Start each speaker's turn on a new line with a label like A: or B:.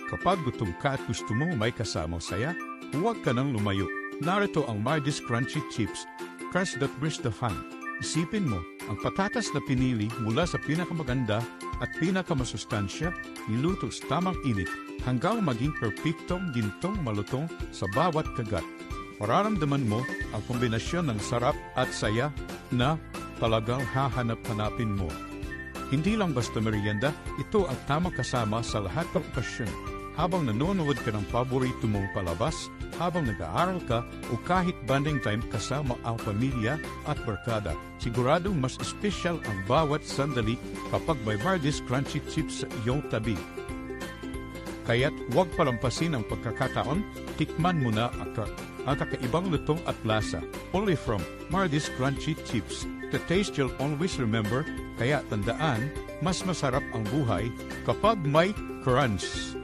A: Kapag gutom ka at gusto mo may kasamang saya, huwag ka nang lumayo. Narito ang Mardy's Crunchy Chips, Crust that burst the fun. Isipin mo, ang patatas na pinili mula sa pinakamaganda at pinakamasustansya, niluto sa tamang init hanggang maging perpektong gintong malutong sa bawat kagat. Mararamdaman mo ang kombinasyon ng sarap at saya na talagang hahanap-hanapin mo. Hindi lang basta merienda, ito ang tamang kasama sa lahat ng okasyon. Habang nanonood ka ng paborito mong palabas, habang nag-aaral ka o kahit bonding time kasama ang pamilya at barkada, siguradong mas espesyal ang bawat sandali kapag may Mardy's Crunchy Chips sa iyong tabi. Kaya't huwag palampasin ang pagkakataon, tikman mo na ang kakaibang lutong at lasa. Only from Mardy's Crunchy Chips. The taste you'll always remember, kaya tandaan, mas masarap ang buhay kapag may crunch.